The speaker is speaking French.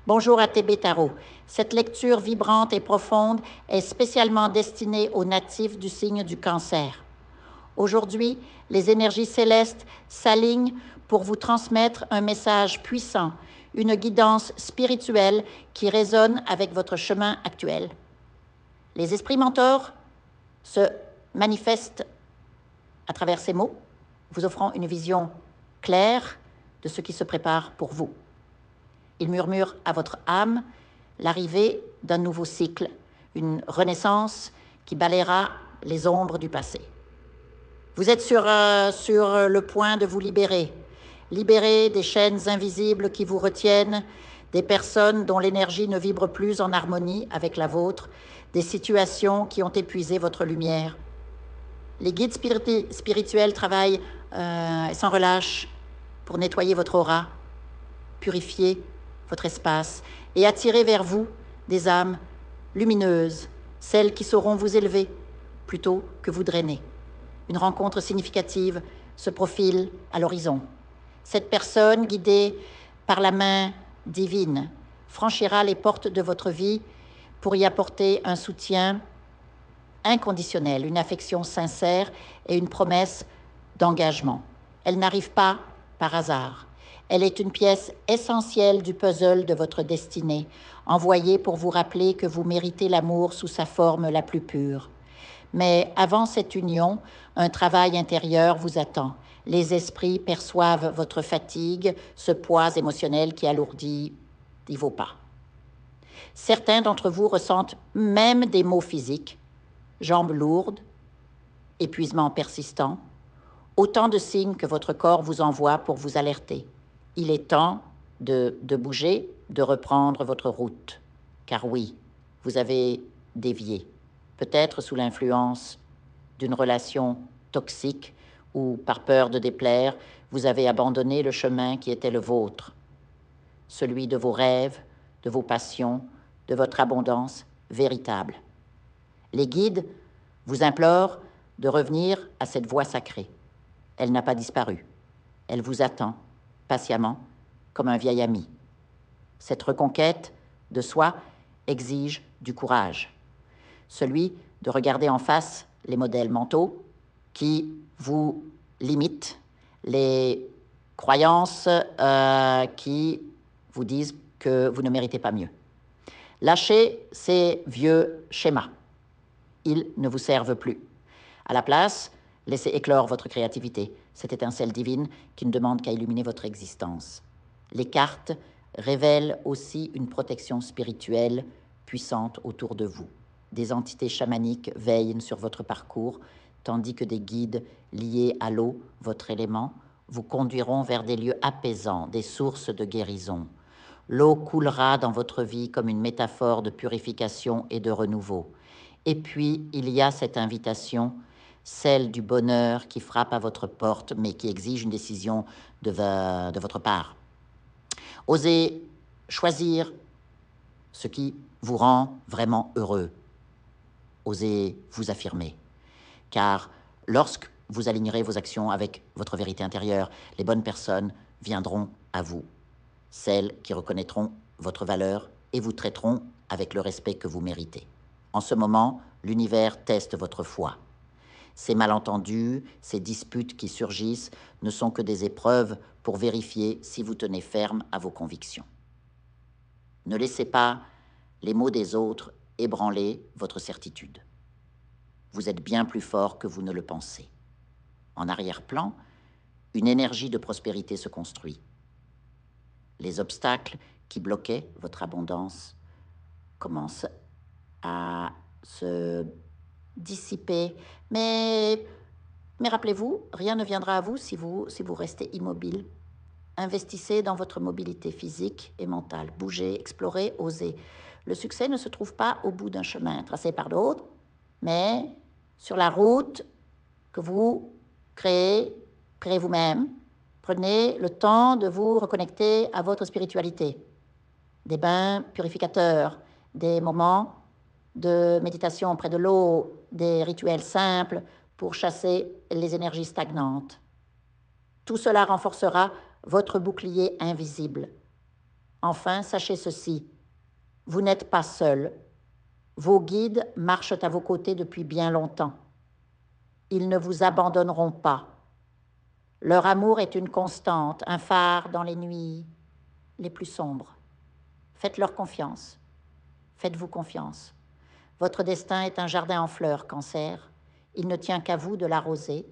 Bonjour à TB Tarot. Cette lecture vibrante et profonde est spécialement destinée aux natifs du signe du Cancer. Aujourd'hui, les énergies célestes s'alignent pour vous transmettre un message puissant, une guidance spirituelle qui résonne avec votre chemin actuel. Les esprits mentors se manifestent à travers ces mots, vous offrant une vision claire de ce qui se prépare pour vous. Ils murmurent à votre âme l'arrivée d'un nouveau cycle, une renaissance qui balayera les ombres du passé. Vous êtes sur le point de vous libérer des chaînes invisibles qui vous retiennent, des personnes dont l'énergie ne vibre plus en harmonie avec la vôtre, des situations qui ont épuisé votre lumière. Les guides spirituels travaillent sans relâche pour nettoyer votre aura, purifier votre espace et attirer vers vous des âmes lumineuses, celles qui sauront vous élever plutôt que vous drainer. Une rencontre significative se profile à l'horizon. Cette personne, guidée par la main divine, franchira les portes de votre vie pour y apporter un soutien inconditionnel, une affection sincère et une promesse d'engagement. Elle n'arrive pas par hasard. Elle est une pièce essentielle du puzzle de votre destinée, envoyée pour vous rappeler que vous méritez l'amour sous sa forme la plus pure. Mais avant cette union, un travail intérieur vous attend. Les esprits perçoivent votre fatigue, ce poids émotionnel qui alourdit vos pas. Certains d'entre vous ressentent même des maux physiques, jambes lourdes, épuisement persistant, autant de signes que votre corps vous envoie pour vous alerter. Il est temps de bouger, de reprendre votre route. Car oui, vous avez dévié, peut-être sous l'influence d'une relation toxique ou par peur de déplaire, vous avez abandonné le chemin qui était le vôtre, celui de vos rêves, de vos passions, de votre abondance véritable. Les guides vous implorent de revenir à cette voie sacrée. Elle n'a pas disparu. Elle vous attend, patiemment, comme un vieil ami. Cette reconquête de soi exige du courage, celui de regarder en face les modèles mentaux qui vous limitent, les croyances qui vous disent que vous ne méritez pas mieux. Lâchez ces vieux schémas. Ils ne vous servent plus. À la place, laissez éclore votre créativité, cette étincelle divine qui ne demande qu'à illuminer votre existence. Les cartes révèlent aussi une protection spirituelle puissante autour de vous. Des entités chamaniques veillent sur votre parcours, tandis que des guides liés à l'eau, votre élément, vous conduiront vers des lieux apaisants, des sources de guérison. L'eau coulera dans votre vie comme une métaphore de purification et de renouveau. Et puis, il y a cette invitation, celle du bonheur qui frappe à votre porte, mais qui exige une décision de votre part. Osez choisir ce qui vous rend vraiment heureux. Osez vous affirmer. Car lorsque vous alignerez vos actions avec votre vérité intérieure, les bonnes personnes viendront à vous, celles qui reconnaîtront votre valeur et vous traiteront avec le respect que vous méritez. En ce moment, l'univers teste votre foi. Ces malentendus, ces disputes qui surgissent ne sont que des épreuves pour vérifier si vous tenez ferme à vos convictions. Ne laissez pas les mots des autres ébranler votre certitude. Vous êtes bien plus fort que vous ne le pensez. En arrière-plan, une énergie de prospérité se construit. Les obstacles qui bloquaient votre abondance commencent à se dissiper. Mais rappelez-vous, rien ne viendra à vous si vous restez immobile. Investissez dans votre mobilité physique et mentale. Bougez, explorez, osez. Le succès ne se trouve pas au bout d'un chemin tracé par d'autres, mais sur la route que vous créez vous-même. Prenez le temps de vous reconnecter à votre spiritualité. Des bains purificateurs, des moments de méditation près de l'eau, des rituels simples pour chasser les énergies stagnantes. Tout cela renforcera votre bouclier invisible. Enfin, sachez ceci, vous n'êtes pas seul. Vos guides marchent à vos côtés depuis bien longtemps. Ils ne vous abandonneront pas. Leur amour est une constante, un phare dans les nuits les plus sombres. Faites-leur confiance. Faites-vous confiance. Votre destin est un jardin en fleurs, Cancer. Il ne tient qu'à vous de l'arroser